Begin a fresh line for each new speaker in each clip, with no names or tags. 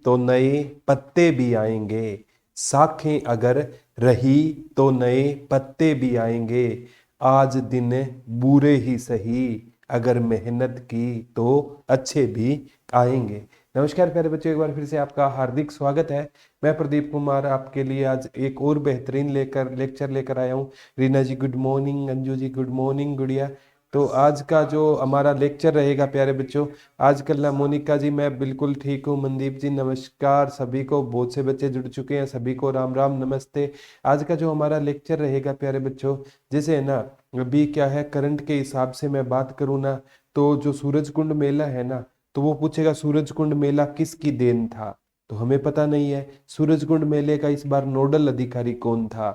तो नए पत्ते भी आएंगे, साखें अगर रही तो नए पत्ते भी आएंगे, आज दिन बुरे ही सही, अगर मेहनत की तो अच्छे भी आएंगे। नमस्कार प्यारे बच्चों, एक बार फिर से आपका हार्दिक स्वागत है। मैं प्रदीप कुमार आपके लिए आज एक और बेहतरीन लेक्चर लेकर आया हूँ। रीना जी good morning, Anju ji good morning, गुड़िया। तो आज का जो हमारा लेक्चर रहेगा प्यारे बच्चों, आजकल ना मोनिका जी मैं बिल्कुल ठीक हूँ, मनदीप जी नमस्कार, सभी को बहुत से बच्चे जुड़ चुके हैं, सभी को राम राम नमस्ते। आज का जो हमारा लेक्चर रहेगा प्यारे बच्चों, जैसे है ना अभी क्या है करंट के हिसाब से मैं बात करूँ ना, तो जो सूरज कुंड मेला है ना, तो वो पूछेगा सूरज कुंड मेला किसकी देन था, तो हमें पता नहीं है सूरज कुंड मेले का इस बार नोडल अधिकारी कौन था।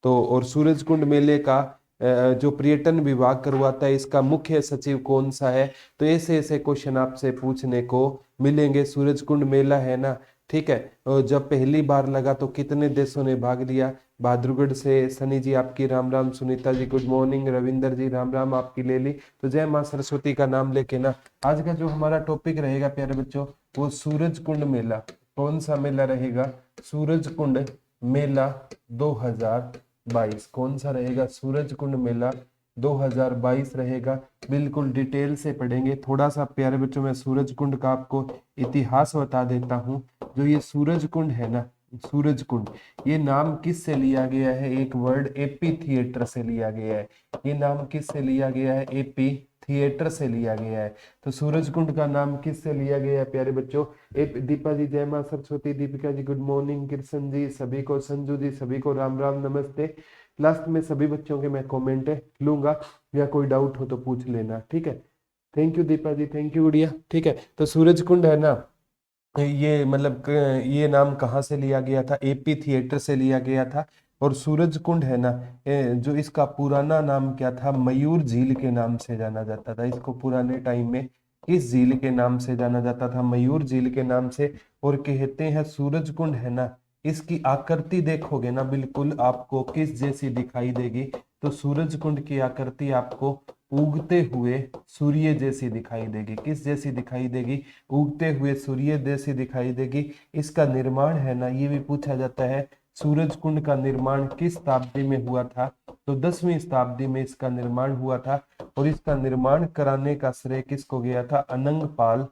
तो और सूरज कुंड मेले का जो पर्यटन विभाग करवाता है इसका मुख्य सचिव कौन सा है। तो ऐसे ऐसे क्वेश्चन आपसे पूछने को मिलेंगे। सूरज कुंड मेला है ना, ठीक है, और जब पहली बार लगा तो कितने देशों ने भाग लिया। बहादुरगढ़ से सनी जी आपकी राम राम, सुनीता जी गुड मॉर्निंग, रविंदर जी राम राम आपकी ले ली। तो जय माँ सरस्वती का नाम लेके ना आज का जो हमारा टॉपिक रहेगा प्यारे बच्चों, वो सूरज कुंड मेला। कौन सा मेला रहेगा? सूरज कुंड मेला 2022। कौन सा रहेगा? सूरज कुंड मेला 2022 रहेगा। बिल्कुल डिटेल से पढ़ेंगे। थोड़ा सा प्यारे बच्चों मैं सूरज कुंड का आपको इतिहास बता देता हूँ। जो ये सूरज कुंड है ना, सूरज कुंड, ये नाम किस से लिया गया है? एक वर्ड एपी थिएटर से लिया गया है। ये नाम किस से लिया गया है? एपी थिएटर से लिया गया है। तो सूरज कुंड का नाम किस से लिया गया है प्यारे बच्चों? दीपा जी जय मां सरस्वती, दीपिका जी गुड मॉर्निंग, कृष्ण जी सभी को, संजू जी सभी को राम राम नमस्ते। लास्ट में सभी बच्चों के मैं कमेंट लूंगा, या कोई डाउट हो तो पूछ लेना, ठीक है। Thank you Deepa ji, thank you Gudiya, ठीक है। तो सूरज कुंड है ना, ये मतलब ये नाम कहाँ से लिया गया था? एपी थिएटर से लिया गया था। और सूरज कुंड है ना, जो इसका पुराना नाम क्या था? मयूर झील के नाम से जाना जाता था इसको। पुराने टाइम में किस झील के नाम से जाना जाता था? मयूर झील के नाम से। और कहते हैं सूरज कुंड है ना, इसकी आकृति देखोगे ना बिल्कुल आपको किस जैसी दिखाई देगी? तो सूरज कुंड की आकृति आपको उगते हुए सूर्य जैसी दिखाई देगी। किस जैसी दिखाई देगी? उगते हुए सूर्य जैसी दिखाई देगी। इसका निर्माण है ना, ये भी पूछा जाता है, सूरज कुंड का निर्माण किस शताब्दी में हुआ था? तो 10वीं शताब्दी में इसका निर्माण हुआ था। और इसका निर्माण कराने का श्रेय किसको गया था? अनंगपाल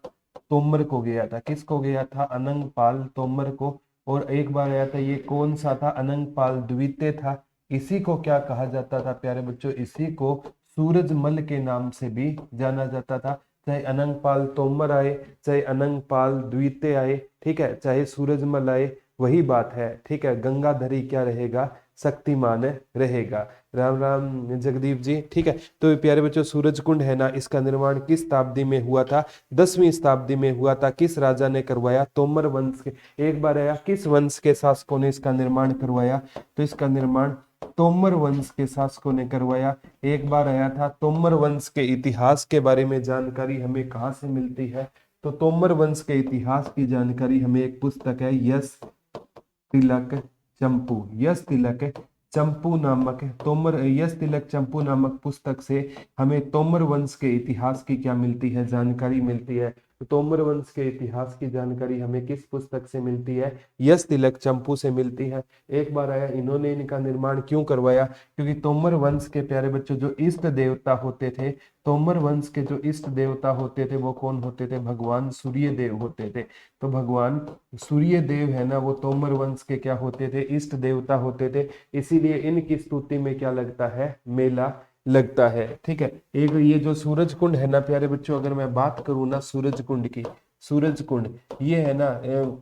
तोमर को गया था। किसको गया था? अनंगपाल तोमर को। और एक बार आया था, ये कौन सा था? अनंगपाल द्वितीय था। इसी को क्या कहा जाता था प्यारे बच्चों? इसी को सूरजमल के नाम से भी जाना जाता था। चाहे अनंगपाल तोमर आए, चाहे अनंगपाल द्वितीय आए, ठीक है, चाहे सूरजमल आए, वही बात है, ठीक है। गंगाधरी क्या रहेगा? शक्तिमान रहेगा। राम राम जगदीप जी, ठीक है। तो प्यारे बच्चों सूरज कुंड है ना, इसका निर्माण किस शताब्दी में हुआ था? 10वीं शताब्दी में हुआ था। किस राजा ने करवाया? तोमर वंश के। एक बार आया, किस वंश के शासकों ने इसका निर्माण करवाया? तो इसका निर्माण तोमर वंश के शासकों ने करवाया। एक बार आया था। तोमर वंश के इतिहास के बारे में जानकारी हमें कहाँ से मिलती है? तो तोमर वंश के इतिहास की जानकारी हमें एक पुस्तक है, यश तिलक चंपू, यश तिलक चंपू नामक, तोमर यश तिलक चंपू नामक पुस्तक से हमें तोमर वंश के इतिहास की क्या मिलती है? जानकारी मिलती है। तो तोमर वंश के इतिहास की जानकारी हमें किस पुस्तक से मिलती है? यश तिलक चंपू से मिलती है। एक बार आया, इन्होंने इनका निर्माण क्यों करवाया? क्योंकि तोमर वंश के प्यारे बच्चों जो इष्ट देवता होते थे, तोमर वंश के जो इष्ट देवता होते थे वो कौन होते थे? भगवान सूर्य देव होते थे। तो भगवान सूर्य देव है ना, वो तोमर वंश के क्या होते थे? इष्ट देवता होते थे। इसीलिए इनकी स्तुति में क्या लगता है? मेला लगता है, ठीक है। एक ये जो सूरज कुंड है ना प्यारे बच्चों, अगर मैं बात करूँ ना सूरज कुंड की, सूरज कुंड ये है ना,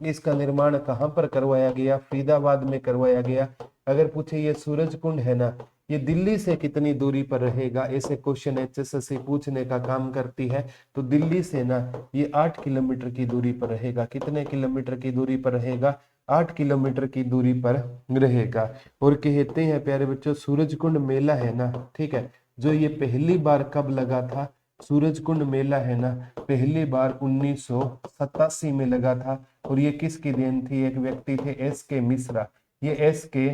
इसका निर्माण कहाँ पर करवाया गया? फरीदाबाद में करवाया गया। अगर पूछे ये सूरज कुंड है ना, ये दिल्ली से कितनी दूरी पर रहेगा? ऐसे क्वेश्चन एचएसएससी पूछने का काम करती है। तो दिल्ली से ना ये 8 किलोमीटर की दूरी पर रहेगा। कितने किलोमीटर की दूरी पर रहेगा? 8 किलोमीटर की दूरी पर रहेगा। और कहते हैं प्यारे बच्चों सूरज कुंड मेला है ना, ठीक है, जो ये पहली बार कब लगा था? सूरज कुंड मेला है ना, पहली बार 1987 में लगा था। और ये किसकी देन थी? एक व्यक्ति थे एस के मिश्रा, ये एस के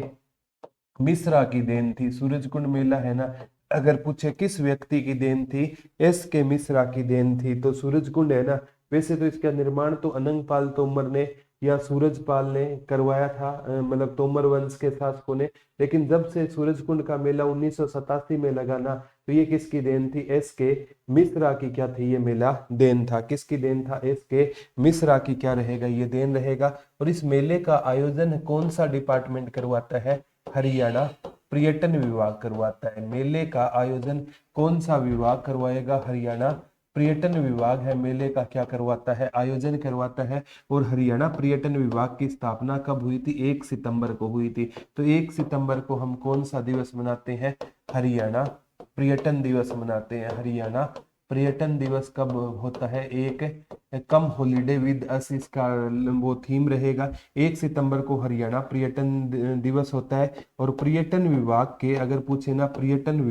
मिश्रा की देन थी। सूरज कुंड मेला है ना, अगर पूछे किस व्यक्ति की देन थी? एस के मिश्रा की देन थी। तो सूरज कुंड है ना, वैसे तो इसका निर्माण तो अनंगपाल तोमर ने या सूरजपाल ने करवाया था, मतलब तोमर वंश के शासकों ने। लेकिन जब से सूरजकुंड का मेला 1987 में लगा ना, तो ये किसकी देन थी? एस के मिश्रा की क्या थी? ये मेला देन था। किसकी देन था? एस के मिश्रा की क्या रहेगा? ये देन रहेगा। और इस मेले का आयोजन कौन सा डिपार्टमेंट करवाता है? हरियाणा पर्यटन विभाग करवाता है। मेले का आयोजन कौन सा विभाग करवाएगा? हरियाणा पर्यटन विभाग है मेले का क्या करवाता है? आयोजन करवाता है। और हरियाणा पर्यटन विभाग की स्थापना कब हुई थी? 1 सितंबर को हुई थी। तो 1 सितंबर को हम कौन सा दिवस मनाते हैं? हरियाणा पर्यटन दिवस मनाते हैं। हरियाणा पर्यटन दिवस कब होता है? एक कम हॉलीडे विद अस, इसका वो थीम रहेगा। 1 सितंबर को हरियाणा पर्यटन दिवस होता है। और पर्यटन विभाग के अगर पूछे ना, पर्यटन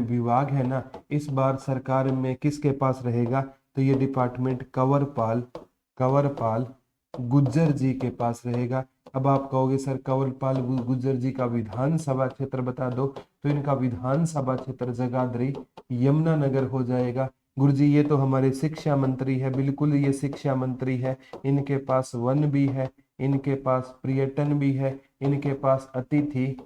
विभाग है ना, इस बार सरकार में किसके पास रहेगा? तो ये डिपार्टमेंट कंवरपाल गुज्जर जी के पास रहेगा। अब आप कहोगे सर कंवरपाल गुज्जर जी का विधानसभा क्षेत्र बता दो, तो इनका विधानसभा क्षेत्र जगाधरी यमुनानगर हो जाएगा। गुरुजी ये तो हमारे शिक्षा मंत्री है, बिल्कुल ये शिक्षा मंत्री है। इनके पास वन भी है, इनके पास पर्यटन भी है, इनके पास अतिथि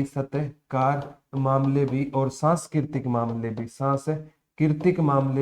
सत्कार मामले भी और सांस्कृतिक मामले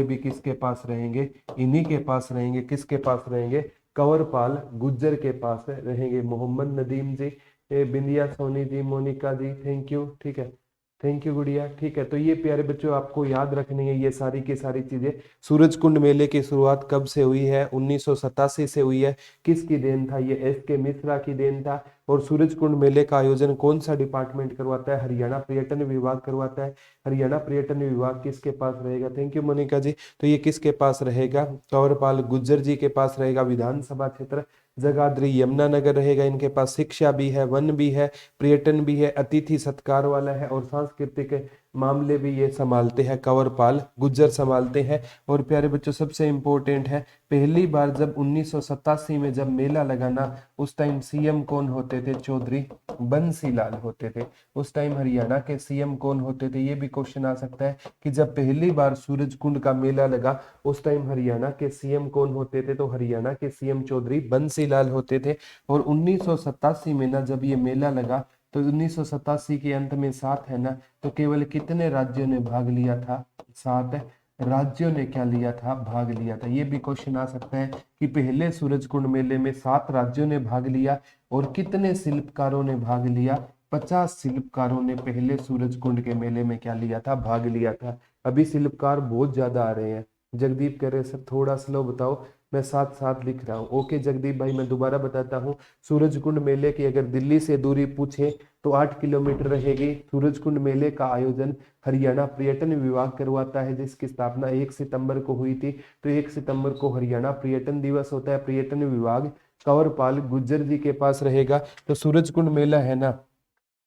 भी किसके पास रहेंगे? इन्हीं के पास रहेंगे। किसके पास रहेंगे? कंवरपाल गुज्जर के पास रहेंगे। मोहम्मद नदीम जी, बिंदिया सोनी जी, मोनिका जी, थैंक यू। ठीक है, थैंक यू गुड़िया। ठीक है, तो ये प्यारे बच्चों आपको याद रखनी है ये सारी की सारी चीजें। सूरजकुंड मेले की शुरुआत कब से हुई है? 1987 से हुई है। किसकी देन था? ये एस के मिश्रा की देन था। और सूरजकुंड मेले का आयोजन कौन सा डिपार्टमेंट करवाता है? हरियाणा पर्यटन विभाग करवाता है। हरियाणा पर्यटन विभाग किसके पास रहेगा? थैंक यू मोनिका जी। तो ये किसके पास रहेगा? कंवरपाल गुज्जर जी के पास रहेगा। विधानसभा क्षेत्र जगाधरी यमुनानगर रहेगा। इनके पास शिक्षा भी है, वन भी है, पर्यटन भी है, अतिथि सत्कार वाला है और सांस्कृतिक मामले भी ये संभालते हैं। कंवरपाल गुज्जर संभालते हैं। और प्यारे बच्चों सबसे इंपॉर्टेंट है, पहली बार जब 1987 में जब मेला लगा ना, उस टाइम सीएम कौन होते थे? चौधरी बंसीलाल होते थे। उस टाइम हरियाणा के सीएम कौन होते थे? ये भी क्वेश्चन आ सकता है कि जब पहली बार सूरजकुंड का मेला लगा उस टाइम हरियाणा के सीएम कौन होते थे? तो हरियाणा के सीएम चौधरी बंसीलाल होते थे। और 1987 में ना जब ये मेला लगा, तो 1987 के अंत में 7 है ना, तो केवल कितने राज्यों ने भाग लिया था? 7 राज्यों ने क्या लिया था? भाग लिया था। ये भी क्वेश्चन आ सकता है कि पहले सूरजकुंड मेले में 7 राज्यों ने भाग लिया और कितने शिल्पकारों ने भाग लिया? 50 शिल्पकारों ने पहले सूरजकुंड के मेले में क्या लिया था? भाग लिया था। अभी शिल्पकार बहुत ज्यादा आ रहे हैं। जगदीप कह रहे सर थोड़ा स्लो बताओ, मैं साथ साथ लिख रहा हूँ। ओके जगदीप भाई, मैं दोबारा बताता हूँ। सूरजकुंड मेले की अगर दिल्ली से दूरी पूछे तो 8 किलोमीटर रहेगी। सूरजकुंड मेले का आयोजन हरियाणा पर्यटन विभाग करवाता है, जिसकी स्थापना 1 सितंबर को हुई थी। तो 1 सितंबर को हरियाणा पर्यटन दिवस होता है। पर्यटन विभाग कंवरपाल गुज्जर जी के पास रहेगा। तो सूरजकुंड मेला है ना,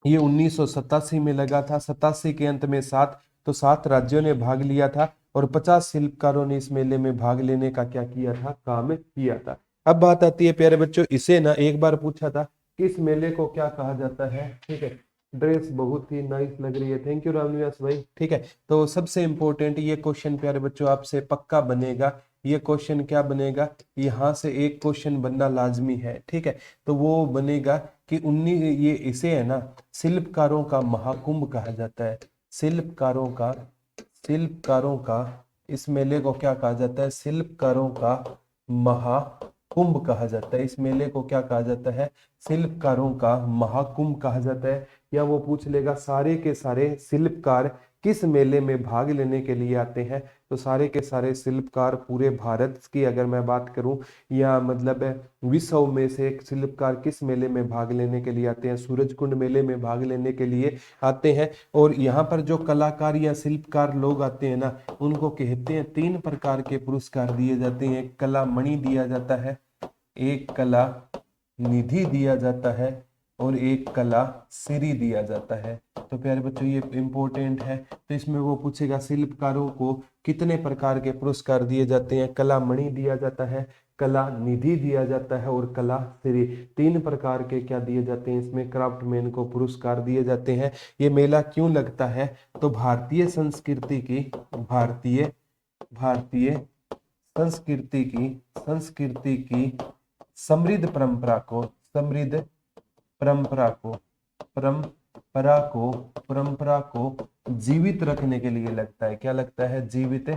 ये 1987 में लगा था। 87 के अंत में 7, तो 7 राज्यों ने भाग लिया था और 50 शिल्पकारों ने इस मेले में भाग लेने का क्या किया था? काम किया था। अब बात आती है प्यारे बच्चों, इसे ना एक बार पूछा था किस मेले को क्या कहा जाता है? ठीक है, ड्रेस बहुत ही नाइस लग रही है, थैंक यू रामनिवास भाई। ठीक है, तो सबसे इंपॉर्टेंट ये क्वेश्चन प्यारे बच्चों आपसे पक्का बनेगा। ये क्वेश्चन क्या बनेगा? यहाँ से एक क्वेश्चन बनना लाजमी है। ठीक है, तो वो बनेगा कि 19 ये इसे है ना शिल्पकारों का महाकुंभ कहा जाता है। शिल्पकारों का इस मेले को क्या कहा जाता है? शिल्पकारों का महाकुंभ कहा जाता है। इस मेले को क्या कहा जाता है? शिल्पकारों का महाकुंभ कहा जाता है। या वो पूछ लेगा सारे के सारे शिल्पकार किस मेले में भाग लेने के लिए आते हैं? तो सारे के सारे शिल्पकार पूरे भारत की अगर मैं बात करूं, या मतलब विश्व में से एक शिल्पकार किस मेले में भाग लेने के लिए आते हैं? सूरजकुंड मेले में भाग लेने के लिए आते हैं। और यहाँ पर जो कलाकार या शिल्पकार लोग आते हैं ना, उनको कहते हैं 3 प्रकार के पुरस्कार दिए जाते हैं। एक कला मणि दिया जाता है, एक कला निधि दिया जाता है और एक कला श्री दिया जाता है। तो प्यारे बच्चों ये इंपॉर्टेंट है। तो इसमें वो पूछेगा शिल्पकारों को कितने प्रकार के पुरस्कार दिए जाते हैं? कला मणि दिया जाता है, कला निधि दिया जाता है और कला श्री। 3 प्रकार के क्या दिए जाते हैं? इसमें क्राफ्टमैन को पुरस्कार दिए जाते हैं। ये मेला क्यों लगता है? तो भारतीय संस्कृति की भारतीय संस्कृति की समृद्ध परंपरा को परंपरा को जीवित रखने के लिए लगता है। क्या लगता है? जीवित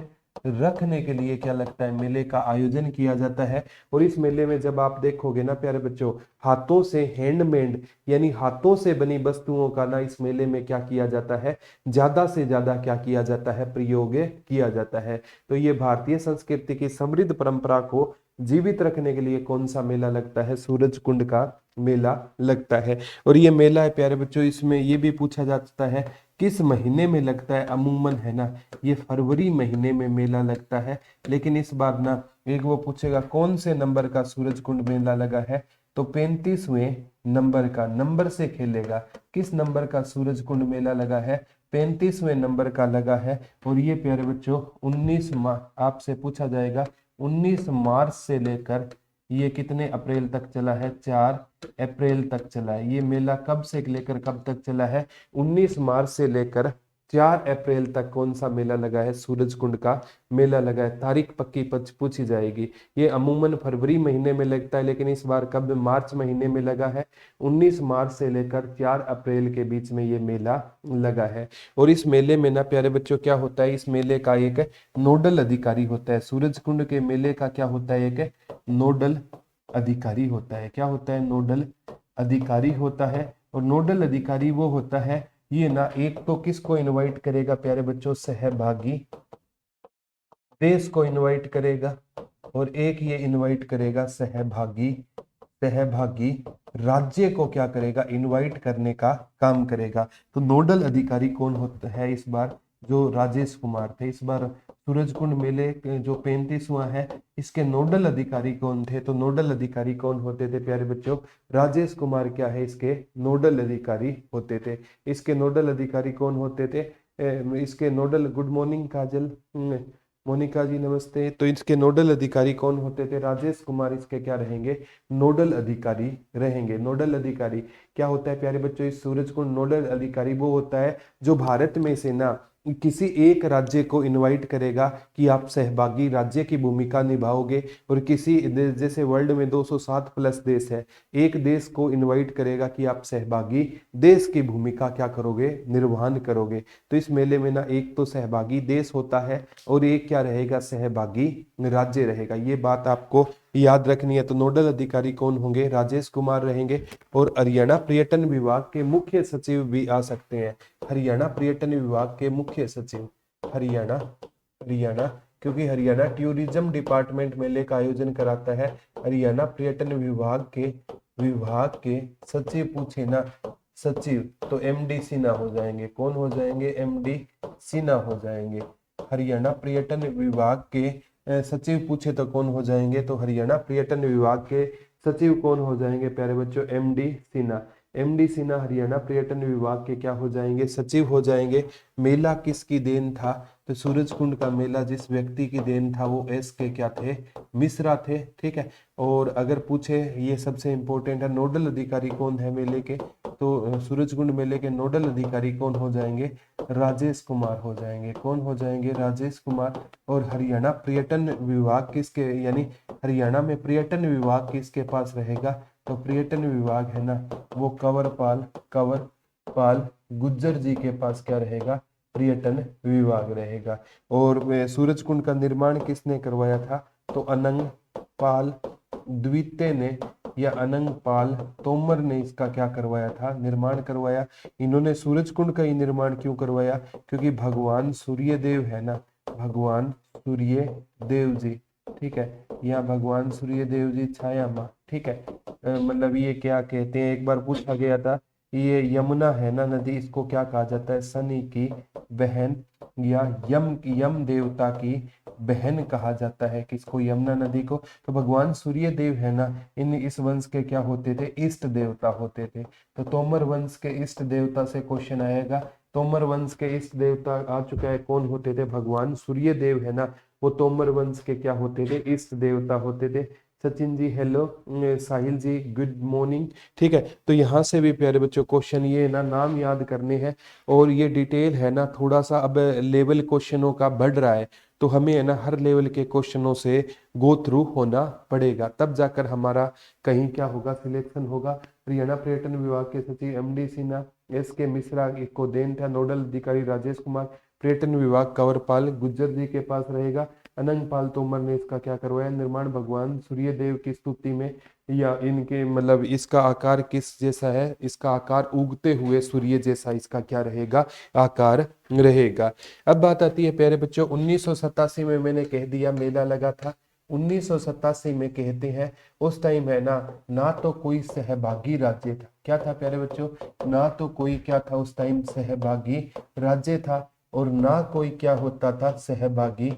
रखने के लिए क्या लगता है? मेले का आयोजन किया जाता है। और इस मेले में जब आप देखोगे ना प्यारे बच्चों, हाथों से हैंडमेड यानी हाथों से बनी वस्तुओं का ना इस मेले में क्या किया जाता है? ज्यादा से ज्यादा क्या किया जाता है? प्रयोग किया जाता है। तो ये भारतीय संस्कृति की समृद्ध परंपरा को जीवित रखने के लिए कौन सा मेला लगता है? सूरज कुंड का मेला लगता है। और ये मेला है प्यारे बच्चों, इसमें ये भी पूछा जाता है किस महीने में लगता है? अमूमन है ना ये फरवरी महीने में मेला लगता है। लेकिन इस बार ना एक वो पूछेगा कौन से नंबर का सूरज कुंड मेला लगा है, तो 35वें नंबर का, नंबर से खेलेगा। किस नंबर का सूरज कुंड मेला लगा है? 35वें नंबर का लगा है। और ये प्यारे बच्चों 19 आपसे पूछा जाएगा 19 मार्च से लेकर ये कितने अप्रैल तक चला है? 4 अप्रैल तक चला है। ये मेला कब से लेकर कब तक चला है? 19 मार्च से लेकर 4 अप्रैल तक कौन सा मेला लगा है? सूरज कुंड का मेला लगा है। तारीख पक्की पूछी जाएगी। ये अमूमन फरवरी महीने में लगता है, लेकिन इस बार कब? मार्च महीने में लगा है। 19 मार्च से लेकर 4 अप्रैल के बीच में ये मेला लगा है। और इस मेले में ना प्यारे बच्चों क्या होता है? इस मेले का एक नोडल अधिकारी होता है। सूरज कुंड के मेले का क्या होता है? एक नोडल अधिकारी होता है। क्या होता है? नोडल अधिकारी होता है। और नोडल अधिकारी वो होता है, ये ना एक तो किसको इनवाइट करेगा प्यारे बच्चों? सहभागी देश को इनवाइट करेगा, और एक ये इनवाइट करेगा सहभागी राज्य को क्या करेगा? इनवाइट करने का काम करेगा। तो नोडल अधिकारी कौन होता है इस बार? जो राजेश कुमार थे। इस बार सूरज कुंड मेले जो 35वां है, इसके नोडल अधिकारी कौन थे? तो नोडल अधिकारी कौन होते थे प्यारे बच्चों? राजेश कुमार क्या है इसके नोडल अधिकारी होते थे। इसके नोडल अधिकारी कौन होते थे? इसके नोडल, गुड मॉर्निंग काजल, मोनिका जी नमस्ते। तो इसके नोडल अधिकारी कौन होते थे? राजेश कुमार इसके क्या रहेंगे? नोडल अधिकारी रहेंगे। नोडल अधिकारी क्या होता है प्यारे बच्चों? इस सूरज कुंड नोडल अधिकारी वो होता है जो भारत में से ना किसी एक राज्य को इनवाइट करेगा कि आप सहभागी राज्य की भूमिका निभाओगे। और किसी जैसे वर्ल्ड में 207 प्लस देश है, एक देश को इनवाइट करेगा कि आप सहभागी देश की भूमिका क्या करोगे? निर्वहन करोगे। तो इस मेले में ना एक तो सहभागी देश होता है और एक क्या रहेगा? सहभागी राज्य रहेगा। ये बात आपको याद रखनी है। तो नोडल अधिकारी कौन होंगे? राजेश कुमार रहेंगे। और हरियाणा पर्यटन विभाग के मुख्य सचिव भी आ सकते हैं। हरियाणा पर्यटन विभाग के मुख्य सचिव, हरियाणा क्योंकि हरियाणा टूरिज्म डिपार्टमेंट मेले का आयोजन कराता है। हरियाणा पर्यटन विभाग के सचिव पूछे ना सचिव, तो एमडी सिन्हा हो जाएंगे। कौन हो जाएंगे? एमडी सिन्हा हो जाएंगे। हरियाणा पर्यटन विभाग के सचिव पूछे तो कौन हो जाएंगे? तो हरियाणा पर्यटन विभाग के सचिव कौन हो जाएंगे प्यारे बच्चों? एमडी सिन्हा। एमडी सिन्हा हरियाणा पर्यटन विभाग के क्या हो जाएंगे? सचिव हो जाएंगे। मेला किसकी देन था? तो सूरज कुंड का मेला जिस व्यक्ति की देन था वो एस के क्या थे? मिश्रा थे। ठीक है। और अगर पूछे, ये सबसे इंपॉर्टेंट है, नोडल अधिकारी कौन है मेले के? तो सूरज कुंड मेले के नोडल अधिकारी कौन हो जाएंगे? राजेश कुमार हो जाएंगे। कौन हो जाएंगे? राजेश कुमार। और हरियाणा पर्यटन विभाग किसके, यानी हरियाणा में पर्यटन विभाग किसके पास रहेगा? तो पर्यटन विभाग है ना वो कंवरपाल गुज्जर जी के पास क्या रहेगा? पर्यटन विभाग रहेगा। और सूरज कुंड का निर्माण किसने करवाया था? तो अनंग पाल द्वितीय ने या अनंग पाल तोमर ने इसका क्या करवाया था? निर्माण करवाया। इन्होंने सूरज कुंड का ही निर्माण क्यों करवाया? क्योंकि भगवान सूर्य देव है ना, भगवान सूर्य देव जी, ठीक है, यहाँ भगवान सूर्य देव जी छाया माँ, ठीक है, मतलब ये क्या कहते हैं, एक बार पूछा गया था, ये यमुना है ना नदी, इसको क्या कहा जाता है? शनि की बहन या यम देवता की बहन कहा जाता है। किसको? यमुना नदी को। तो भगवान सूर्य देव है ना, इस वंश के क्या होते थे? इष्ट देवता होते थे। तो तोमर वंश के इष्ट देवता से क्वेश्चन आएगा। तोमर वंश के इष्ट देवता आ चुका है, कौन होते थे? भगवान सूर्य देव है ना, वो तोमर वंश के क्या होते थे? इष्ट देवता होते थे। सचिन जी हेलो, साहिल जी गुड मॉर्निंग। ठीक है। तो यहाँ से भी प्यारे बच्चों क्वेश्चन ये ना नाम याद करने हैं, और ये डिटेल है ना थोड़ा सा अब लेवल क्वेश्चनों का बढ़ रहा है। तो हमें है ना हर लेवल के क्वेश्चनों से गो थ्रू होना पड़ेगा, तब जाकर हमारा कहीं क्या होगा, सिलेक्शन होगा। हरियाणा पर्यटन विभाग के सचिव एमडी सिन्हा, एस के मिश्रा को देन था, नोडल अधिकारी राजेश कुमार, पर्यटन विभाग कंवरपाल गुज्जर जी के पास रहेगा। अनंग पाल तोमर ने इसका क्या करवाया, निर्माण भगवान सूर्य देव की स्तुति में, या इनके मतलब इसका आकार किस जैसा है, इसका आकार उगते हुए सूर्य जैसा इसका क्या रहेगा, आकार रहेगा। अब बात आती है प्यारे बच्चों 1987 में मैंने कह दिया मेला लगा था। 1987 में कहते हैं उस टाइम है ना, ना तो कोई सहभागी राज्य था, क्या था प्यारे बच्चों, ना तो कोई क्या था उस टाइम सहभागी राज्य था, और ना कोई क्या होता था सहभागी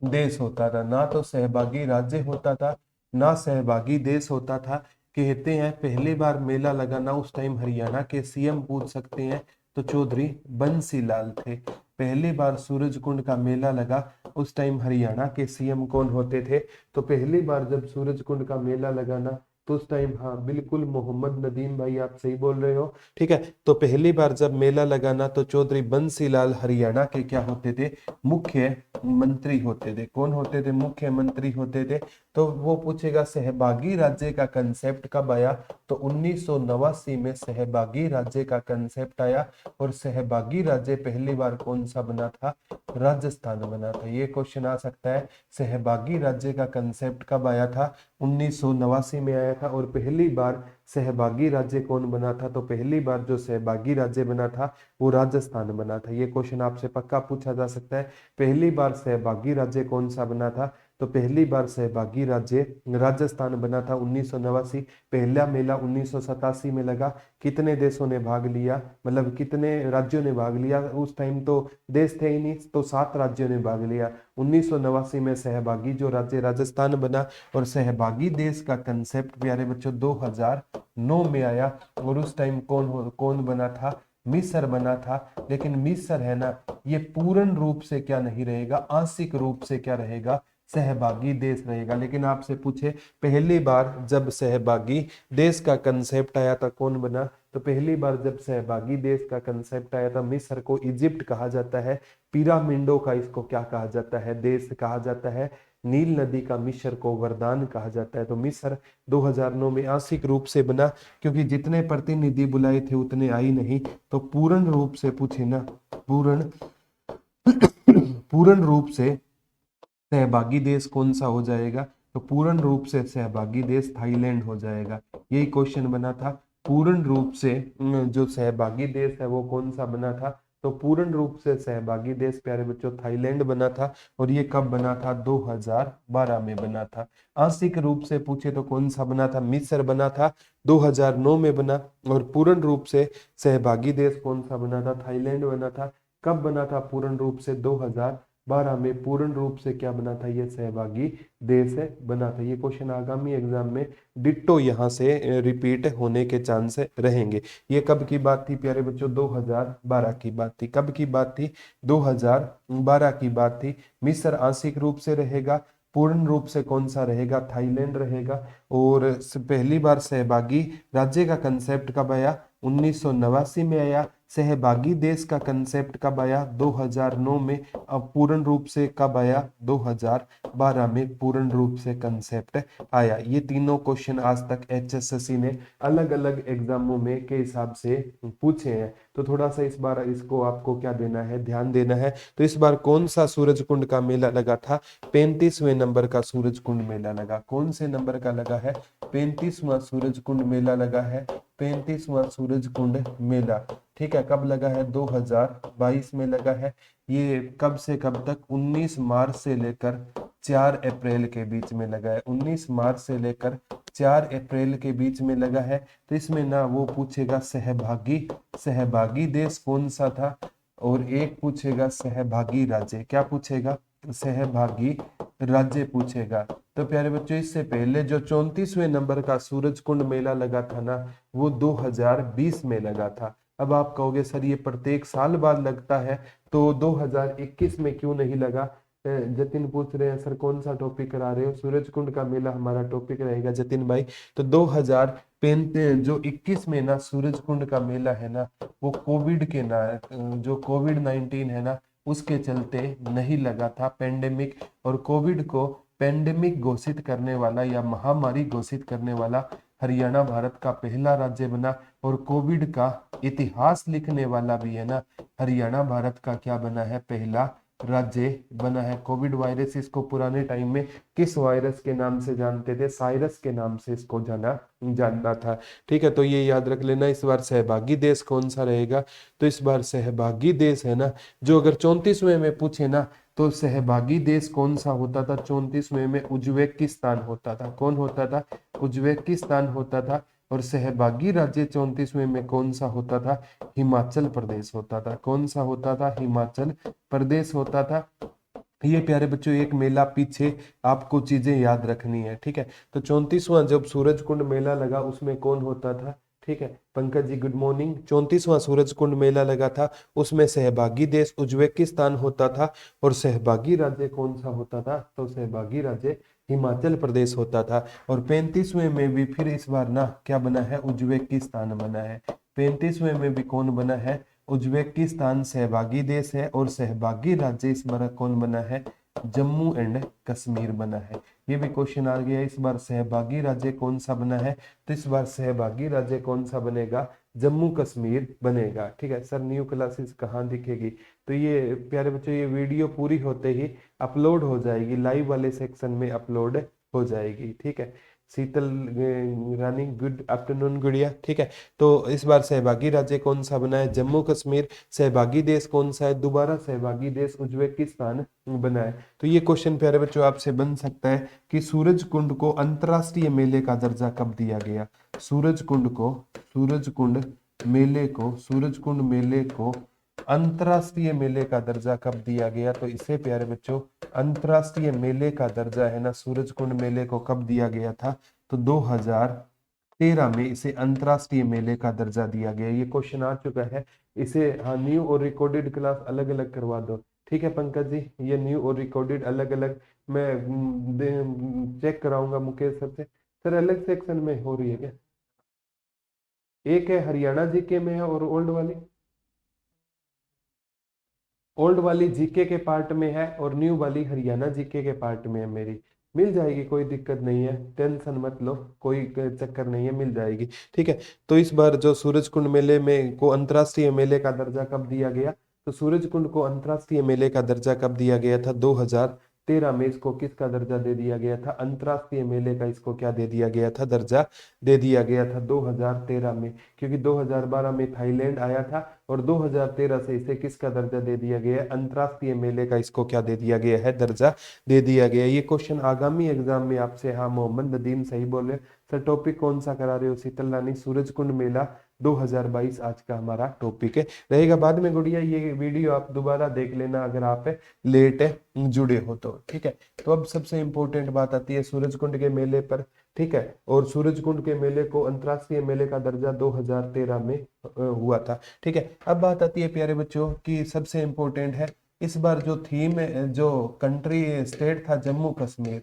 देश होता था, ना तो सहभागी राज्य होता था, ना सहभागी देश होता था। कहते हैं पहली बार मेला लगाना उस टाइम हरियाणा के सीएम पूछ सकते हैं, तो चौधरी बंसीलाल थे। पहली बार सूरजकुंड का मेला लगा उस टाइम हरियाणा के सीएम कौन होते थे, तो पहली बार जब सूरजकुंड का मेला लगाना तो उस टाइम, हाँ बिल्कुल मोहम्मद नदीम भाई आप सही बोल रहे हो, ठीक है। तो पहली बार जब मेला लगाना तो चौधरी बंसीलाल हरियाणा के क्या होते थे, मुख्य मंत्री होते थे। कौन होते थे, मुख्यमंत्री होते थे। तो वो पूछेगा सहभागी राज्य का कंसेप्ट कब आया, तो 1989 में सहभागी राज्य का कंसेप्ट आया। और सहभागी राज्य पहली बार कौन सा बना था, राजस्थान बना था। ये क्वेश्चन आ सकता है, सहभागी राज्य का कंसेप्ट कब आया था, 1989 में आया था। और पहली बार सहभागी राज्य कौन बना था, तो पहली बार जो सहभागी राज्य बना था वो राजस्थान बना था। ये क्वेश्चन आपसे पक्का पूछा जा सकता है, पहली बार सहभागी राज्य कौन सा बना था, तो पहली बार सहभागी राज्य राजस्थान बना था 1989। पहला मेला 1987 में लगा। कितने देशों ने भाग लिया, मतलब कितने राज्यों ने भाग लिया, उस टाइम तो देश थे ही नहीं, तो 7 राज्यों ने भाग लिया। 1989 में सहभागी जो राज्य राजस्थान बना। और सहभागी देश का कंसेप्ट प्यारे बच्चों 2009 में आया। और उस टाइम कौन बना था, मिस्र बना था। लेकिन मिस्र है ना, ये पूर्ण रूप से क्या नहीं रहेगा, आंशिक रूप से क्या रहेगा, सहभागी देश रहेगा। लेकिन आपसे पूछे पहली बार जब सहभागी देश का कंसेप्ट आया था कौन बना, तो पहली बार जब सहभागी देश का कंसेप्ट आया था, मिस्र को इजिप्ट कहा जाता है, पिरामिडों का इसको क्या कहा जाता है, देश कहा जाता है, नील नदी का मिस्र को वरदान कहा जाता है। तो मिस्र 2009 में आंशिक रूप से बना, क्योंकि जितने प्रतिनिधि बुलाए थे उतने आई नहीं। तो पूर्ण रूप से पूछे ना, पूर्ण पूर्ण रूप से सहभागी देश कौन सा हो जाएगा, तो पूर्ण रूप से सहभागी देश थाईलैंड हो जाएगा। यही क्वेश्चन बना था, पूर्ण रूप से जो सहभागी देश है वो कौन सा बना था, तो पूर्ण रूप से सहभागी देश प्यारे बच्चों थाईलैंड बना था। और ये कब बना था, 2012 में बना था। आंशिक रूप से पूछे तो कौन सा बना था, मिस्र बना था, 2009 में बना। और पूर्ण रूप से सहभागी देश कौन सा बना था, थाईलैंड बना था। कब बना था पूर्ण रूप से, 2012 में पूर्ण रूप से क्या बना था, ये सहभागी देश है बना था। ये क्वेश्चन आगामी एग्जाम में डिट्टो यहाँ से रिपीट होने के चांस रहेंगे। ये कब की बात थी प्यारे बच्चों, 2012 की बात थी। कब की बात थी, 2012 की बात थी। मिस्र आंशिक रूप से रहेगा, पूर्ण रूप से कौन सा रहेगा, थाईलैंड रहेगा। और पहली बार सहभागी राज्य का कंसेप्ट कब आया, 1989 में आया। सहभागी देश का कंसेप्ट कब आया, 2009 में। अब पूर्ण रूप से कब आया, 2012 में पूर्ण रूप से कंसेप्ट आया। ये तीनों क्वेश्चन आज तक एचएसएससी ने अलग अलग एग्जामों में के हिसाब से पूछे हैं। तो थोड़ा सा इस बार इसको आपको क्या देना है, ध्यान देना है। तो इस बार कौन सा सूरजकुंड का मेला लगा था, 35वें नंबर का सूरजकुंड मेला लगा। कौन से नंबर का लगा है, 35वां सूरजकुंड मेला लगा है, 35वां सूरजकुंड मेला। ठीक है, कब लगा है, 2022 में लगा है। ये कब से कब तक, 19 मार्च से लेकर 4 अप्रैल के बीच में लगा है। 19 मार्च से लेकर 4 अप्रैल के बीच में लगा है। तो इसमें ना वो पूछेगा सहभागी देश कौन सा था, और एक पूछेगा सहभागी राज्य। क्या पूछेगा, सहभागी राज्य पूछेगा। तो प्यारे बच्चों इससे पहले जो 34वें नंबर का सूरजकुंड मेला लगा था ना, वो 2020 में लगा था। अब आप कहोगे सर ये प्रत्येक साल बाद लगता है, तो 2021 में क्यों नहीं लगा। जतिन पूछ रहे हैं सर कौन सा टॉपिक करा रहे हो, सूरजकुंड का मेला हमारा टॉपिक रहेगा जतिन भाई। तो 2035 जो 21 में ना सूरजकुंड का मेला है ना, वो कोविड के ना जो कोविड-19 है ना, उसके चलते नहीं लगा था पेंडेमिक। और कोविड को पेंडेमिक घोषित करने वाला या महामारी घोषित करने वाला हरियाणा भारत का पहला राज्य बना। और कोविड का इतिहास लिखने वाला भी है ना, हरियाणा भारत का क्या बना है, पहला राज्य बना है। कोविड वायरस, इसको पुराने टाइम में किस वायरस के नाम से जानते थे, साइरस के नाम से इसको जानना था। ठीक है, तो ये याद रख लेना। इस बार सहभागी देश कौन सा रहेगा, तो इस बार सहभागी देश है ना, जो अगर 34वें में पूछे ना, तो सहभागी देश कौन सा होता था 34वें में, उज्बेकिस्तान होता था। कौन होता था, उज्बेकिस्तान होता था। और सहभागी राज्य 34वें में कौन सा होता था, हिमाचल प्रदेश होता था। कौन सा होता था, हिमाचल प्रदेश होता था। ये प्यारे बच्चों एक मेला पीछे आपको चीजें याद रखनी है। ठीक है, तो 34वां जब सूरज कुंड मेला लगा उसमें कौन होता था, ठीक है पंकज जी गुड मॉर्निंग। 34वां सूरज कुंड मेला लगा था, उसमें सहभागी देश उज्बेकिस्तान होता था। और सहभागी राज्य कौन सा होता था, तो सहभागी राज्य हिमाचल प्रदेश होता था। और 35वें में भी फिर इस बार ना क्या बना है, उज्बेकिस्तान बना है। 35वें में भी कौन बना है, उज्बेकिस्तान सहभागी देश है। और सहभागी राज्य इस बार कौन बना है, जम्मू एंड कश्मीर बना है। ये भी क्वेश्चन आ गया, इस बार सहभागी राज्य कौन सा बना है, तो इस बार सहभागी राज्य कौन सा बनेगा, जम्मू कश्मीर बनेगा। ठीक है सर, न्यू क्लासेस कहाँ दिखेगी, तो ये प्यारे बच्चों ये वीडियो पूरी होते ही अपलोड हो जाएगी, लाइव वाले सेक्शन में अपलोड हो जाएगी। ठीक है, शीतल रानी गुड आफ्टरनून गुड़िया। ठीक है, तो इस बार सहभागी राज्य कौन सा बना है, जम्मू कश्मीर। सहभागी देश कौन सा है, दोबारा सहभागी देश उज्बेकिस्तान बना है। तो ये क्वेश्चन प्यारे बच्चों आपसे बन सकता है कि सूरज कुंड को अंतरराष्ट्रीय मेले का दर्जा कब दिया गया। सूरज कुंड मेले को अंतरराष्ट्रीय मेले का दर्जा कब दिया गया, तो इसे प्यारे बच्चों अंतरराष्ट्रीय मेले का दर्जा है ना, सूरज कुंड मेले को कब दिया गया था, तो 2013 में इसे अंतरराष्ट्रीय मेले का दर्जा दिया गया। ये क्वेश्चन आ चुका है, इसे हाँ न्यू और रिकॉर्डेड क्लास अलग अलग करवा दो। ठीक है पंकज जी, ये न्यू और रिकॉर्डेड अलग अलग मैं चेक कराऊंगा मुकेश सर से। सर अलग सेक्शन में हो रही है क्या, एक है हरियाणा जीके में है और ओल्ड वाली जीके के पार्ट में है और न्यू वाली हरियाणा जीके के पार्ट में है मेरी। मिल जाएगी, कोई दिक्कत नहीं है, टेंशन मत लो, कोई चक्कर नहीं है, मिल जाएगी। ठीक है, तो इस बार जो सूरज कुंड मेले में को अंतरराष्ट्रीय मेले का दर्जा कब दिया गया, तो सूरज कुंड को अंतरराष्ट्रीय मेले का दर्जा कब दिया गया था, 2013 में इसको किसका दर्जा दे दिया गया था, अंतरराष्ट्रीय मेले का इसको क्या दे दिया गया था, दर्जा दे दिया गया था 2013 में। क्योंकि 2012 में थाईलैंड आया था और 2013 से इसे किसका दर्जा दे दिया गया है, अंतरराष्ट्रीय मेले का इसको क्या दे दिया गया है, दर्जा दे दिया गया। ये क्वेश्चन आगामी एग्जाम में आपसे, हाँ मोहम्मद नदीम सही बोले सर, टॉपिक कौन सा करा रहे हो शीतल रानी, सूरज कुंड मेला 2022 आज का हमारा टॉपिक है रहेगा। बाद में गुड़िया ये वीडियो आप दोबारा देख लेना अगर आप लेट जुड़े हो तो। ठीक है, तो अब सबसे इंपॉर्टेंट बात आती है सूरज कुंड के मेले पर। ठीक है, और सूरज कुंड के मेले को अंतरराष्ट्रीय मेले का दर्जा 2013 में हुआ था। ठीक है, अब बात आती है प्यारे बच्चों की सबसे इंपॉर्टेंट है, इस बार जो थीम जो कंट्री स्टेट था जम्मू कश्मीर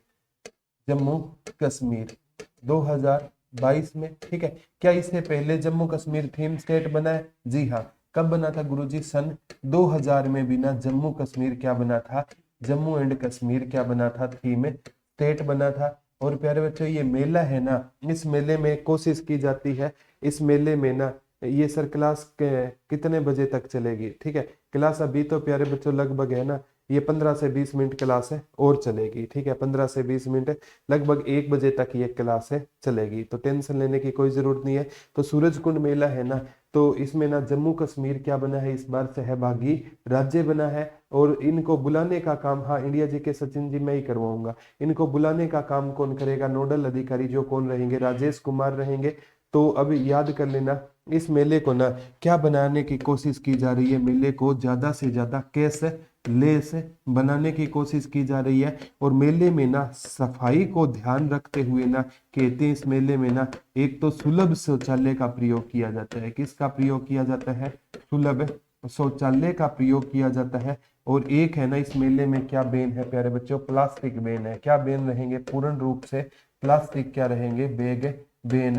2022 में। ठीक है, क्या इससे पहले जम्मू कश्मीर थीम स्टेट बना है, जी हाँ। कब बना था गुरुजी, सन 2000 में भी ना जम्मू कश्मीर क्या बना था, जम्मू एंड कश्मीर क्या बना था, थीम स्टेट बना था। और प्यारे बच्चों ये मेला है ना, इस मेले में कोशिश की जाती है, इस मेले में ना ये सर क्लास कितने बजे तक चलेगी, ठीक है क्लास अभी तो प्यारे बच्चों लगभग है ना ये 15 से 20 मिनट क्लास है और चलेगी। ठीक है, 15 से 20 मिनट लगभग 1 बजे तक ये क्लास है चलेगी, तो टेंशन लेने की कोई जरूरत नहीं है। तो सूरज कुंड मेला है ना, तो इसमें ना जम्मू कश्मीर क्या बना है, इस बार सहभागी राज्य बना है। और इनको बुलाने का काम, हाँ इंडिया जी के सचिन जी मैं ही करवाऊंगा, इनको बुलाने का काम कौन करेगा, नोडल अधिकारी जो कौन रहेंगे, राजेश कुमार रहेंगे। तो अब याद कर लेना, इस मेले को ना क्या बनाने की कोशिश की जा रही है, मेले को ज्यादा से ज्यादा कैश लेस बनाने की कोशिश की जा रही है। और मेले में ना सफाई को ध्यान रखते हुए ना कहते हैं, इस मेले में ना एक तो सुलभ शौचालय का प्रयोग किया जाता है, किसका प्रयोग किया जाता है, सुलभ शौचालय का प्रयोग किया जाता है। और एक है ना इस मेले में क्या बैन है प्यारे बच्चों, प्लास्टिक बैन है। क्या बैन रहेंगे, पूर्ण रूप से प्लास्टिक क्या रहेंगे, बैग बेन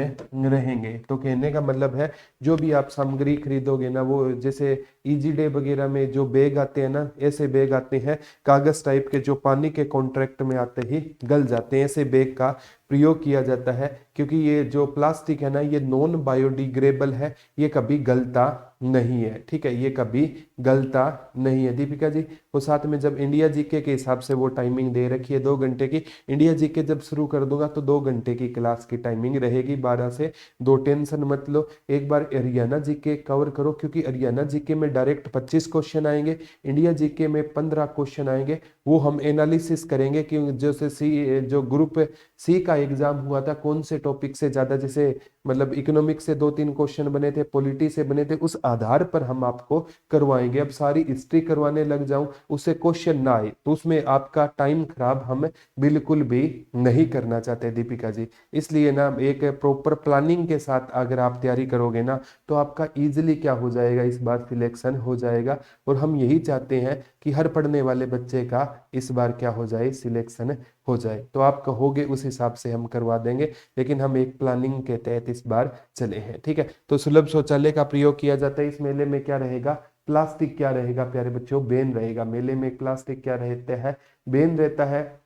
रहेंगे। तो कहने का मतलब है जो भी आप सामग्री खरीदोगे ना, वो जैसे इजी डे वगैरह में जो बैग आते हैं ना, ऐसे बैग आते हैं कागज टाइप के, जो पानी के कॉन्ट्रैक्ट में आते ही गल जाते हैं, ऐसे बैग का प्रयोग किया जाता है। क्योंकि ये जो प्लास्टिक है ना, ये नॉन बायोडिग्रेडेबल है, ये कभी गलता नहीं है, ठीक है, ये कभी गलता नहीं है दीपिका जी। वो साथ में जब इंडिया जीके के हिसाब से वो टाइमिंग दे रखी है 2 घंटे की, इंडिया जीके जब शुरू कर दूंगा तो 2 घंटे की क्लास की टाइमिंग रहेगी 12 से 2। टेंशन मत लो, एक बार हरियाणा जीके कवर करो, क्योंकि हरियाणा जीके में डायरेक्ट 25 क्वेश्चन आएंगे, इंडिया जीके में 15 क्वेश्चन आएंगे। वो हम एनालिसिस करेंगे कि जैसे जो ग्रुप सी का एग्जाम हुआ था, कौन से टॉपिक से ज्यादा, जैसे मतलब इकोनॉमिक्स से 2-3 क्वेश्चन बने थे, पॉलिटी से बने थे, उस आधार पर हम आपको करवाएंगे। अब सारी हिस्ट्री करवाने लग जाऊं, उससे क्वेश्चन ना आए, तो उसमें आपका टाइम खराब हम बिल्कुल भी नहीं करना चाहते दीपिका जी। इसलिए ना एक प्रॉपर प्लानिंग के साथ अगर आप तैयारी करोगे ना, तो आपका इजीली क्या हो जाएगा, इस बार सिलेक्शन हो जाएगा। और हम यही चाहते हैं कि हर पढ़ने वाले बच्चे का इस बार क्या हो जाए, सिलेक्शन हो जाए। तो आप कहोगे उस हिसाब से हम करवा देंगे, लेकिन हम एक प्लानिंग के तहत इस बार चले हैं, ठीक है। तो सुलभ शौचालय का प्रयोग किया जाता है। इस मेले में क्या रहेगा, प्लास्टिक क्या रहेगा प्यारे बच्चों, बेन रहेगा। मेले में प्लास्टिक क्या रहता है, बेन रहता है।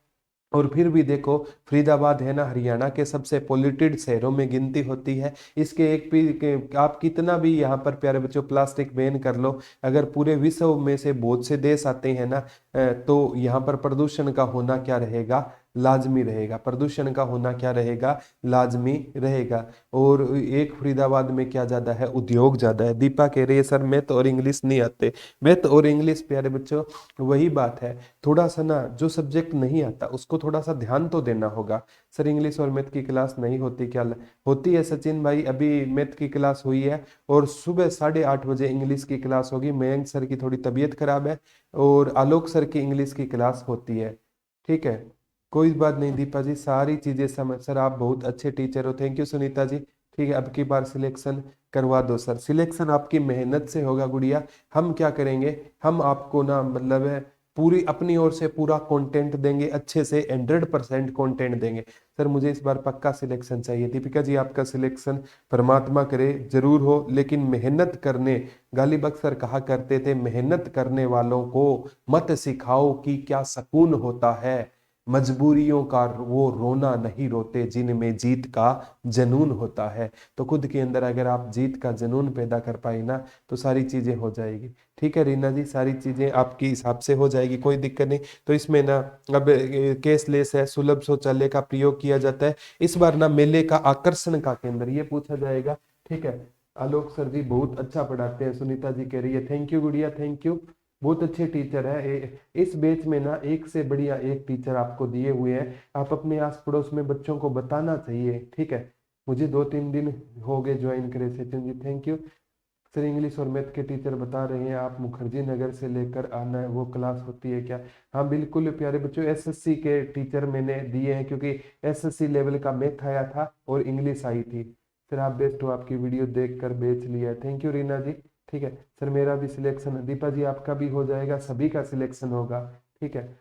और फिर भी देखो, फरीदाबाद है ना, हरियाणा के सबसे पोल्यूटेड शहरों में गिनती होती है। इसके एक भी आप कितना भी यहाँ पर प्यारे बच्चों प्लास्टिक बैन कर लो, अगर पूरे विश्व में से बहुत से देश आते हैं ना, तो यहाँ पर प्रदूषण का होना क्या रहेगा, लाजमी रहेगा। प्रदूषण का होना क्या रहेगा, लाजमी रहेगा। और एक फरीदाबाद में क्या ज्यादा है, उद्योग ज्यादा है। दीपा कह रही है सर मैथ और इंग्लिश नहीं आते। मैथ और इंग्लिश प्यारे बच्चों वही बात है, थोड़ा सा ना जो सब्जेक्ट नहीं आता उसको थोड़ा सा ध्यान तो देना होगा। सर इंग्लिश और मैथ की क्लास नहीं होती क्या, होती है सचिन भाई, अभी मैथ की क्लास हुई है और सुबह 8:30 बजे इंग्लिश की क्लास होगी। मयंक सर की थोड़ी तबीयत खराब है और आलोक सर की इंग्लिश की क्लास होती है, ठीक है। कोई बात नहीं दीपा जी, सारी चीजें समझ, सर आप बहुत अच्छे टीचर हो, थैंक यू सुनीता जी। ठीक है, अब की बार सिलेक्शन करवा दो सर, सिलेक्शन आपकी मेहनत से होगा गुड़िया। हम क्या करेंगे, हम आपको ना मतलब है पूरी अपनी ओर से पूरा कंटेंट देंगे, अच्छे से 100% कंटेंट देंगे। सर मुझे इस बार पक्का सिलेक्शन चाहिए। दीपिका जी आपका सिलेक्शन परमात्मा करे जरूर हो, लेकिन मेहनत करने, गालिब अक्सर कहा करते थे, मेहनत करने वालों को मत सिखाओ कि क्या सुकून होता है, मजबूरियों का वो रोना नहीं रोते जिनमें जीत का जनून होता है। तो खुद के अंदर अगर आप जीत का जनून पैदा कर पाए ना, तो सारी चीजें हो जाएगी। ठीक है रीना जी, सारी चीजें आपकी हिसाब से हो जाएगी, कोई दिक्कत नहीं। तो इसमें ना अब केसलेस है, सुलभ शौचालय का प्रयोग किया जाता है। इस बार ना मेले का आकर्षण का केंद्र ये पूछा जाएगा, ठीक है। आलोक सर जी बहुत अच्छा पढ़ाते हैं, सुनीता जी कह रही है, थैंक यू गुड़िया, थैंक यू, बहुत अच्छे टीचर है। इस बैच में ना एक से बढ़िया एक टीचर आपको दिए हुए हैं, आप अपने आस पड़ोस में बच्चों को बताना चाहिए, ठीक है। मुझे 2-3 दिन हो गए ज्वाइन करे Sachin ji, thank you. Sir English और मैथ के टीचर बता रहे हैं आप मुखर्जी नगर से लेकर आना है, वो क्लास होती है क्या। हाँ बिल्कुल प्यारे बच्चों, एसएससी के टीचर मैंने दिए हैं, क्योंकि एसएससी लेवल का मैथ आया था और इंग्लिश आई थी। सर आप बेस्ट हो, आपकी वीडियो देख कर बेच लिया है, थैंक यू रीना जी। ठीक है सर, मेरा भी सिलेक्शन, दीपा जी आपका भी हो जाएगा, सभी का सिलेक्शन होगा, ठीक है।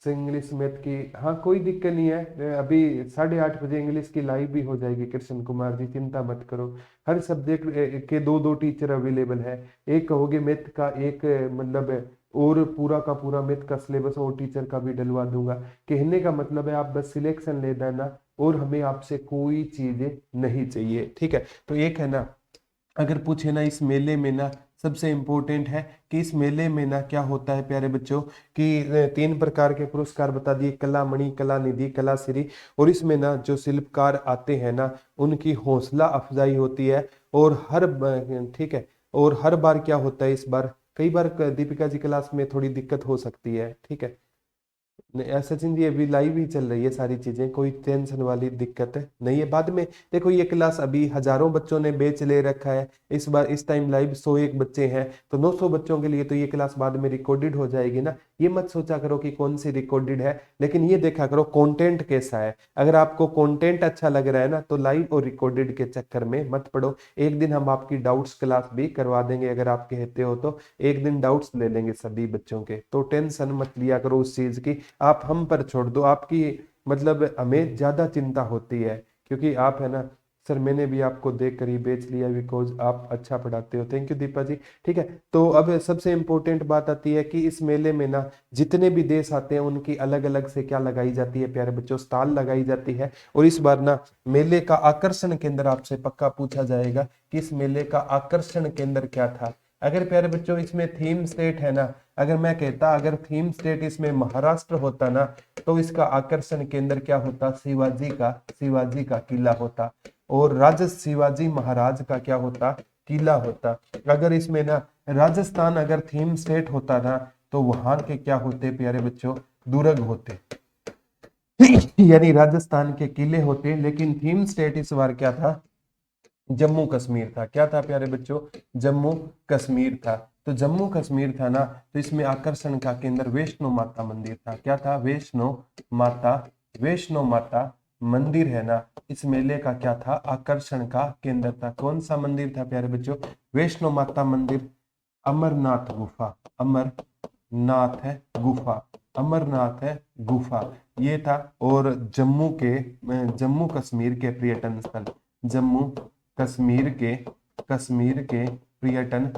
इंग्लिश मैथ की हाँ कोई दिक्कत नहीं है, अभी 8:30 बजे इंग्लिश की लाइव भी हो जाएगी कृष्ण कुमार जी, चिंता मत करो। हर सब्जेक्ट के दो दो टीचर अवेलेबल है, एक कहोगे मैथ का, एक मतलब और पूरा का पूरा मैथ का सिलेबस और टीचर का भी डलवा दूंगा। कहने का मतलब है आप बस सिलेक्शन ले देना, और हमें आपसे कोई चीजें नहीं चाहिए, ठीक है। तो एक है ना, अगर पूछे ना इस मेले में ना सबसे इम्पोर्टेंट है कि इस मेले में ना क्या होता है प्यारे बच्चों, कि 3 प्रकार के पुरस्कार बता दिए, कला मणि, कला निधि, कला श्री। और इसमें ना जो शिल्पकार आते हैं ना, उनकी हौसला अफजाई होती है। और ठीक है, और हर बार क्या होता है, इस बार कई बार दीपिका जी क्लास में थोड़ी दिक्कत हो सकती है, ठीक है। सचिन जी अभी लाइव ही चल रही है सारी चीजें, कोई टेंशन वाली दिक्कत नहीं है। बाद में देखो ये क्लास अभी हजारों बच्चों ने बेच ले रखा है, इस बार इस टाइम लाइव 101 बच्चे हैं, तो 900 बच्चों के लिए तो ये क्लास बाद में रिकॉर्डेड हो जाएगी ना। ये मत सोचा करो कि कौन सी रिकॉर्डेड है, लेकिन ये देखा करो कंटेंट कैसा है। अगर आपको कंटेंट अच्छा लग रहा है ना, तो लाइव और रिकॉर्डेड के चक्कर में मत पड़ो। एक दिन हम आपकी डाउट्स क्लास भी करवा देंगे, अगर आप कहते हो तो एक दिन डाउट्स ले लेंगे सभी बच्चों के, तो टेंशन मत लिया करो उस चीज की। आप हम पर छोड़ दो, आपकी मतलब हमें ज्यादा चिंता होती है, क्योंकि आप है ना सर मैंने भी आपको देख कर ही बेच लिया बिकॉज आप अच्छा पढ़ाते हो। थैंक यू दीपा जी। ठीक है, तो अब सबसे इंपॉर्टेंट बात आती है कि इस मेले में ना जितने भी देश आते हैं उनकी अलग अलग से क्या लगाई जाती है प्यारे बच्चों, स्टॉल लगाई जाती है। और इस बार ना मेले का आकर्षण केंद्र आपसे पक्का पूछा जाएगा कि इस मेले का आकर्षण केंद्र क्या था। अगर प्यारे बच्चों इसमें थीम स्टेट है ना, अगर मैं कहता अगर थीम स्टेट इसमें महाराष्ट्र होता ना तो इसका आकर्षण केंद्र क्या होता, शिवाजी का किला होता, और राजा शिवाजी महाराज का क्या होता, किला होता। अगर इसमें ना राजस्थान अगर थीम स्टेट होता ना तो वहां के क्या होते प्यारे बच्चों, दुर्ग होते यानी राजस्थान के किले होते। लेकिन थीम स्टेट इस बार क्या था, जम्मू कश्मीर था। क्या था प्यारे बच्चों, जम्मू कश्मीर था। तो जम्मू कश्मीर था ना तो इसमें आकर्षण का केंद्र वैष्णो माता मंदिर था। क्या था, वैष्णो माता मंदिर है ना, इस मेले का क्या था, आकर्षण का केंद्र था। कौन सा मंदिर था प्यारे बच्चों, वैष्णो माता मंदिर, अमरनाथ गुफा, अमरनाथ है गुफा, अमरनाथ है गुफा ये था। और जम्मू कश्मीर के पर्यटन स्थल, जम्मू कश्मीर के पर्यटन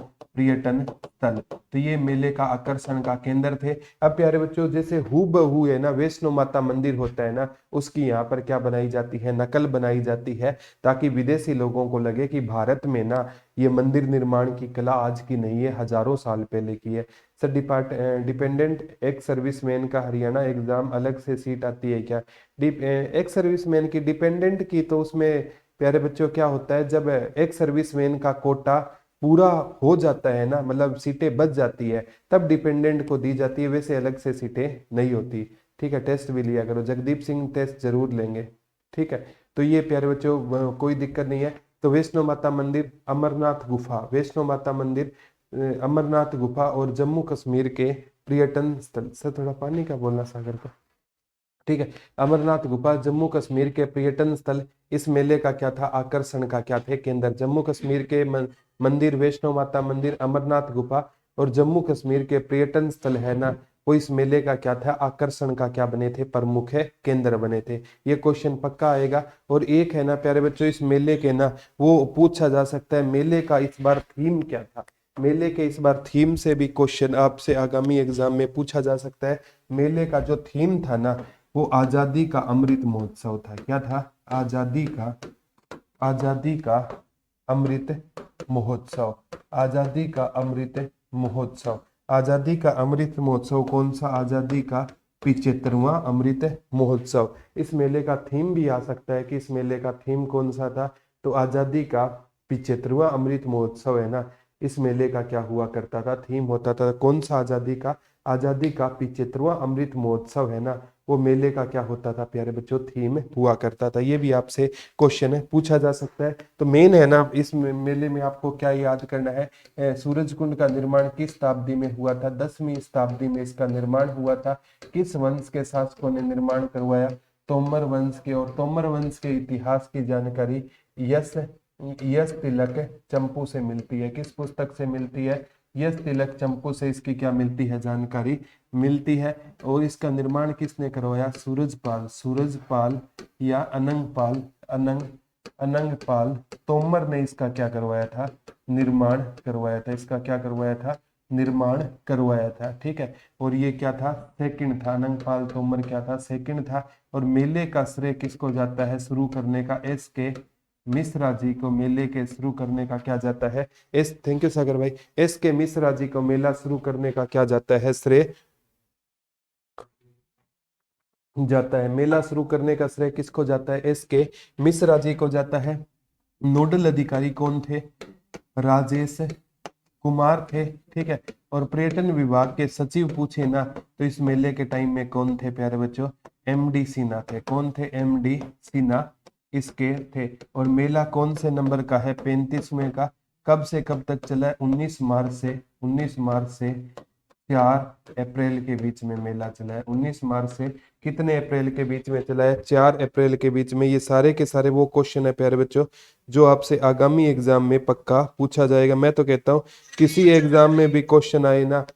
स्थल, तो ये मेले का आकर्षण का केंद्र थे। अब प्यारे बच्चों जैसे हूबहू है ना वैष्णो माता मंदिर होता है ना, उसकी यहाँ पर क्या बनाई जाती है, नकल बनाई जाती है, ताकि विदेशी लोगों को लगे कि भारत में ना ये मंदिर निर्माण की कला आज की नहीं है, हजारों साल पहले की है। सर डिपेंडेंट एक्स सर्विसमैन का हरियाणा एग्जाम अलग से सीट आती है क्या, एक्स सर्विसमैन की, डिपेंडेंट की तो उसमें प्यारे बच्चों क्या होता है, जब एक्स सर्विसमैन का कोटा पूरा हो जाता है ना, मतलब सीटें बच जाती है, तब डिपेंडेंट को दी जाती है, वैसे अलग से सीटें नहीं होती। ठीक है, टेस्ट भी लिया करो, जगदीप सिंह टेस्ट जरूर लेंगे। ठीक है, तो ये प्यारे बच्चों कोई दिक्कत नहीं है। तो वैष्णो माता मंदिर, अमरनाथ गुफा, वैष्णो माता मंदिर, अमरनाथ गुफा और जम्मू कश्मीर के पर्यटन स्थल। सर थोड़ा पानी का बोलना सागर को। ठीक है, अमरनाथ गुफा, जम्मू कश्मीर के पर्यटन स्थल, इस मेले का क्या था, आकर्षण का क्या थे, केंद्र। जम्मू कश्मीर के मंदिर, वैष्णो माता मंदिर, अमरनाथ गुफा और जम्मू कश्मीर के पर्यटन स्थल है ना, वो इस मेले का क्या था, आकर्षण का क्या बने थे, प्रमुख है केंद्र बने थे। ये क्वेश्चन पक्का आएगा। और एक है ना प्यारे बच्चों इस मेले के ना वो पूछा जा सकता है, मेले का इस बार थीम क्या था, मेले के इस बार थीम से भी क्वेश्चन आपसे आगामी एग्जाम में पूछा जा सकता है। मेले का जो थीम था ना वो आजादी का अमृत महोत्सव था। क्या था, आजादी का अमृत महोत्सव, आजादी का अमृत महोत्सव, आजादी का अमृत महोत्सव कौन सा, आजादी का 75वां अमृत महोत्सव। इस मेले का थीम भी आ सकता है कि इस मेले का थीम कौन सा था, तो आजादी का 75वां अमृत महोत्सव है ना, इस मेले का क्या हुआ करता था, थीम होता था कौन सा, आजादी का 75वां अमृत महोत्सव है ना, वो मेले का क्या होता था प्यारे बच्चों, थीम हुआ करता था। ये भी आपसे क्वेश्चन है पूछा जा सकता है। तो मेन है ना इस मेले में आपको क्या याद करना है, सूरज कुंड का निर्माण किस शताब्दी में हुआ था, 10वीं शताब्दी में इसका निर्माण हुआ था। किस वंश के शासकों ने निर्माण करवाया, तोमर वंश के। और तोमर वंश के इतिहास की जानकारी यश यश तिलक चंपू से मिलती है। किस पुस्तक से मिलती है, यश तिलक चंपू से इसकी क्या मिलती है, जानकारी मिलती है। और इसका निर्माण किसने करवाया, सूरजपाल या अनंगपाल तोमर ने इसका क्या करवाया था, निर्माण करवाया था। इसका क्या करवाया था, निर्माण करवाया था। ठीक है, और ये क्या था, सेकंड था, अनंगपाल तोमर क्या था, सेकंड था। और मेले का श्रेय किसको जाता है, शुरू करने का एस के मिश्रा जी को मेले के शुरू करने का क्या जाता है, थैंक यू सागर भाई, एस के मिश्रा जी को मेला शुरू करने का क्या जाता है, श्रेय जाता है। मेला शुरू करने का श्रेय किसको जाता है, एस के मिश्रा जी को जाता है। नोडल अधिकारी कौन थे, राजेश कुमार थे। ठीक है, और पर्यटन विभाग के सचिव पूछे ना तो इस मेले के टाइम में कौन थे प्यारे बच्चों, एमडी सिन्हा थे। कौन थे, एमडी सिन्हा इसके थे। और मेला कौन से नंबर का है, 35वें का। कब से कब तक चला है, 19 मार्च से 4 अप्रैल के बीच में मेला चला है। 19 मार्च से कितने अप्रैल के बीच में चला है, 4 अप्रैल के बीच में। ये सारे के सारे वो क्वेश्चन है प्यारे बच्चों जो आपसे आगामी एग्जाम में पक्का पूछा जाएगा। मैं तो कहता हूँ किसी एग्जाम में भी क्वेश्चन आए ना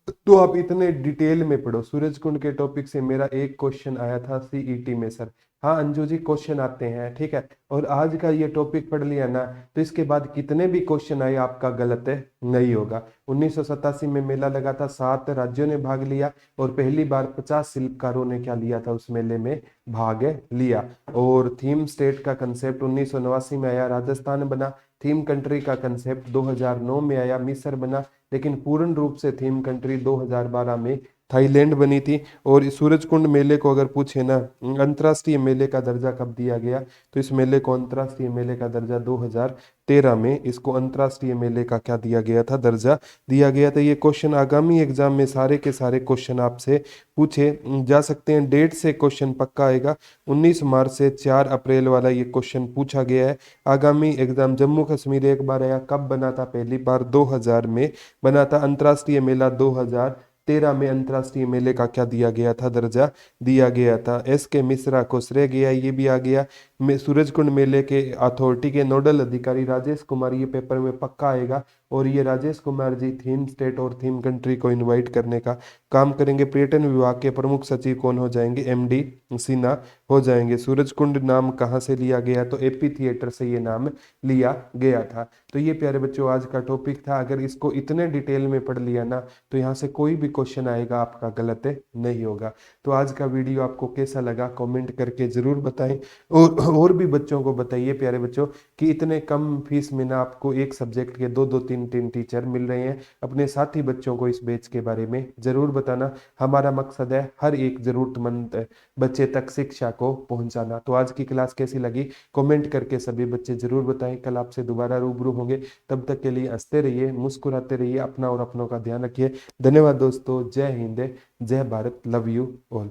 तो आप इतने डिटेल में पढ़ो। सूरज कुंड के टॉपिक से मेरा एक क्वेश्चन आया था सीईटी में, सर हाँ अंजू जी, क्वेश्चन आते हैं, ठीक है। और आज का ये टॉपिक पढ़ लिया ना, तो इसके बाद कितने भी क्वेश्चन आए आपका गलत नहीं होगा। 1987 में मेला लगा था, 7 राज्यों ने भाग लिया और पहली बार 50 शिल्पकारों ने क्या लिया था, उस मेले में भाग लिया। और थीम स्टेट का कंसेप्ट 1989 में आया, राजस्थान बना। थीम कंट्री का कंसेप्ट 2009 में आया, मिस्र बना। लेकिन पूर्ण रूप से थीम कंट्री 2012 में थाईलैंड बनी थी। और इस सूरजकुंड मेले को अगर पूछे ना, अंतर्राष्ट्रीय मेले का दर्जा कब दिया गया, तो इस मेले को अंतर्राष्ट्रीय मेले का दर्जा 2013 में इसको अंतर्राष्ट्रीय मेले का क्या दिया गया था, दर्जा दिया गया था। ये क्वेश्चन आगामी एग्जाम में सारे के सारे क्वेश्चन आपसे पूछे जा सकते हैं। डेट से क्वेश्चन पक्का आएगा, 19 मार्च से 4 अप्रैल वाला ये क्वेश्चन पूछा गया है। आगामी एग्जाम, जम्मू कश्मीर एक बार आया, कब बना था, पहली बार 2000 में बना था। अंतर्राष्ट्रीय मेला 2013 में अंतर्राष्ट्रीय मेले का क्या दिया गया था, दर्जा दिया गया था। एस के मिश्रा को श्रेय गया, ये भी आ गया। सूरजकुंड मेले के अथॉरिटी के नोडल अधिकारी राजेश कुमार, ये पेपर में पक्का आएगा। और ये राजेश कुमार जी थीम स्टेट और थीम कंट्री को इनवाइट करने का काम करेंगे। पर्यटन विभाग के प्रमुख सचिव कौन हो जाएंगे, एमडी सिन्हा हो जाएंगे। सूरजकुंड नाम कहाँ से लिया गया, तो एपी थिएटर से ये नाम लिया गया था। तो ये प्यारे बच्चों आज का टॉपिक था। अगर इसको इतने डिटेल में पढ़ लिया ना, तो यहाँ से कोई भी क्वेश्चन आएगा आपका गलत नहीं होगा। तो आज का वीडियो आपको कैसा लगा कमेंट करके जरूर बताएं। और भी बच्चों को बताइए प्यारे बच्चों कि इतने कम फीस में ना आपको एक सब्जेक्ट के दो दो तीन तीन टीचर मिल रहे हैं। अपने साथी बच्चों को इस बैच के बारे में जरूर बताना। हमारा मकसद है हर एक जरूरतमंद बच्चे तक शिक्षा को पहुंचाना। तो आज की क्लास कैसी लगी कमेंट करके सभी बच्चे जरूर बताएं। कल आपसे दोबारा रूबरू होंगे, तब तक के लिए हंसते रहिए, मुस्कुराते रहिए, अपना और अपनों का ध्यान रखिए। धन्यवाद दोस्तों, जय हिंद, जय भारत, लव यू ऑल।